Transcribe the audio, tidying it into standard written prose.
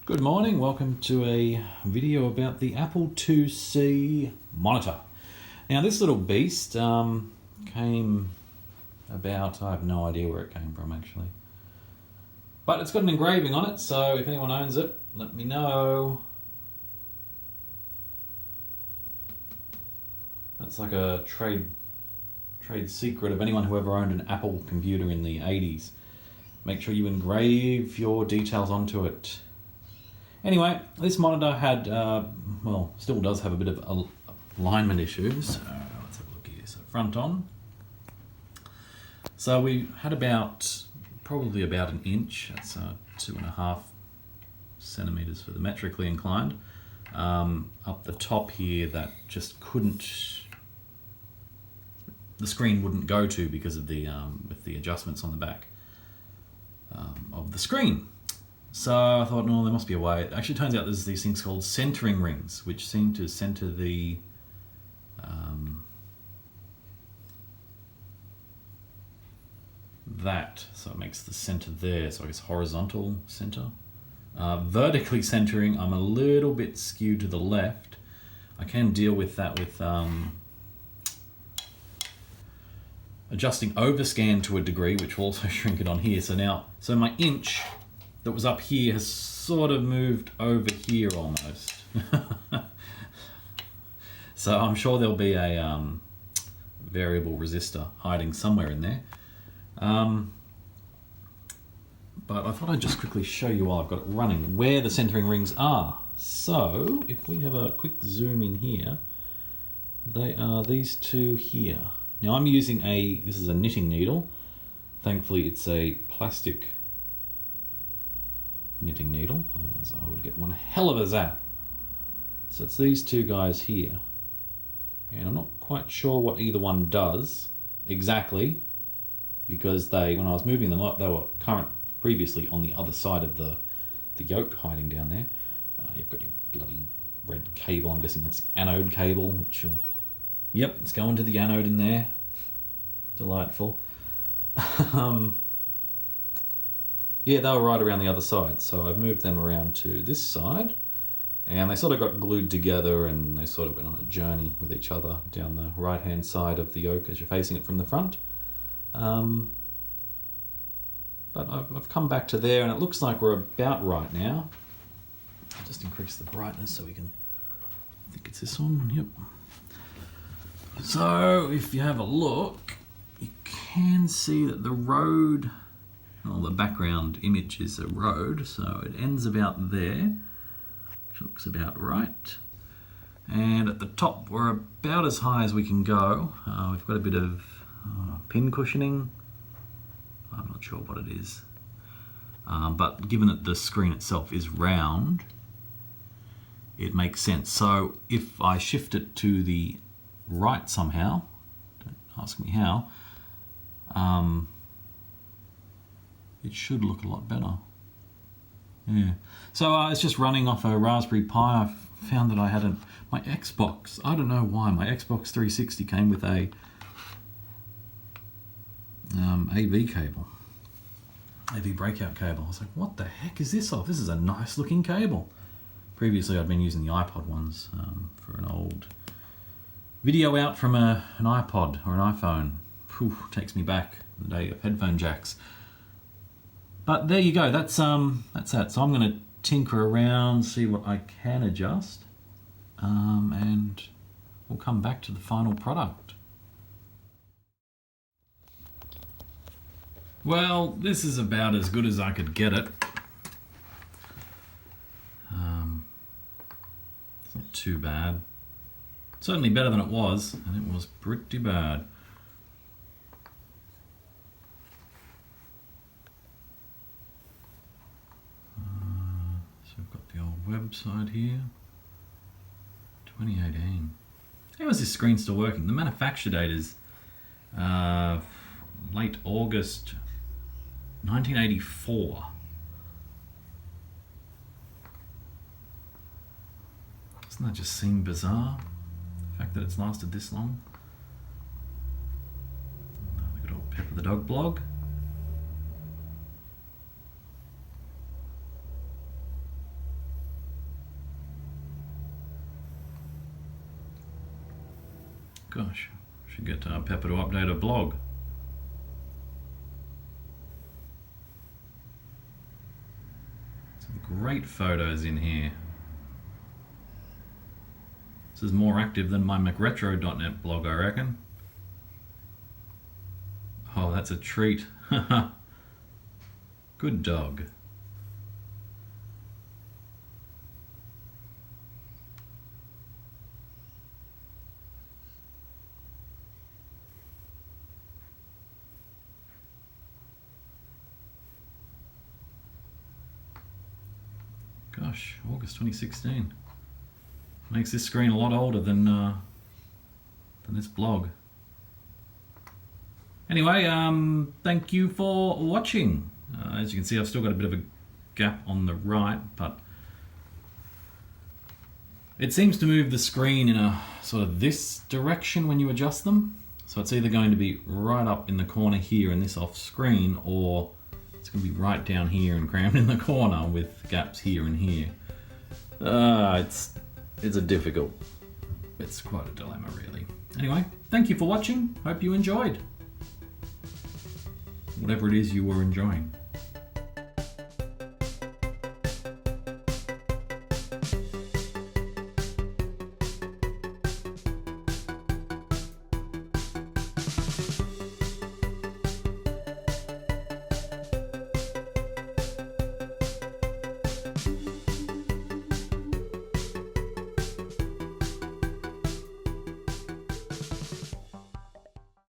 Good morning, welcome to a video about the Apple IIc monitor. Now this little beast came about, I have no idea where it came from actually. But it's got an engraving on it, so if anyone owns it, let me know. That's like a trade secret of anyone who ever owned an Apple computer in the 80s. Make sure you engrave your details onto it. Anyway, this monitor had, well, still does have a bit of alignment issues. So let's have a look here. So front on. So we had probably about an inch. That's 2.5 centimeters for the metrically inclined. Up the top here, that just couldn't. The screen wouldn't go to because of the with the adjustments on the back of the screen. So I thought, no, there must be a way. It actually turns out there's these things called centering rings, which seem to center the so it makes the center there. So I guess horizontal center. Vertically centering, I'm a little bit skewed to the left. I can deal with that with adjusting overscan to a degree, which will also shrink it on here. So my inch that was up here has sort of moved over here almost. So I'm sure there'll be a variable resistor hiding somewhere in there. But I thought I'd just quickly show you while I've got it running where the centering rings are. So if we have a quick zoom in here, they are these two here. Now I'm using this is a knitting needle. Thankfully it's a plastic knitting needle, otherwise I would get one hell of a zap. So it's these two guys here. And I'm not quite sure what either one does exactly, because when I was moving them up, they were previously on the other side of the yoke hiding down there. You've got your bloody red cable, I'm guessing that's the anode cable, which will, yep, it's going to the anode in there. Delightful. Yeah, they were right around the other side, so I've moved them around to this side, and they sort of got glued together and they sort of went on a journey with each other down the right hand side of the yoke as you're facing it from the front. But I've come back to there and it looks like we're about right now. I'll just increase the brightness so we can, I think it's this one, yep. So if you have a look, you can see that the road, well, the background image is a road, so it ends about there, which looks about right. And at the top, we're about as high as we can go. We've got a bit of pin cushioning. I'm not sure what it is. But given that the screen itself is round, it makes sense. So if I shift it to the right somehow, don't ask me how, it should look a lot better. Yeah. So it's just running off a Raspberry Pi. I found that I had my Xbox. I don't know why my Xbox 360 came with a AV cable, AV breakout cable. I was like, what the heck is this off? This is a nice looking cable. Previously, I'd been using the iPod ones for an old video out from an iPod or an iPhone. Whew, takes me back the day of headphone jacks. But there you go, that's that. So I'm going to tinker around, see what I can adjust, and we'll come back to the final product. Well, this is about as good as I could get it. It's not too bad. Certainly better than it was, and it was pretty bad. Website here, 2018. How is this screen still working? The manufacture date is late August 1984. Doesn't that just seem bizarre? The fact that it's lasted this long. The good old Pepper the Dog blog. Gosh, should get Pepper to update her blog. Some great photos in here. This is more active than my McRetro.net blog, I reckon. Oh, that's a treat. Good dog. Gosh, August 2016. Makes this screen a lot older than this blog. Anyway, thank you for watching. As you can see, I've still got a bit of a gap on the right, but it seems to move the screen in a sort of this direction when you adjust them. So it's either going to be right up in the corner here in this off screen, or it's going to be right down here and crammed in the corner with gaps here and here. It's a difficult, it's quite a dilemma really. Anyway, thank you for watching. Hope you enjoyed. Whatever it is you were enjoying.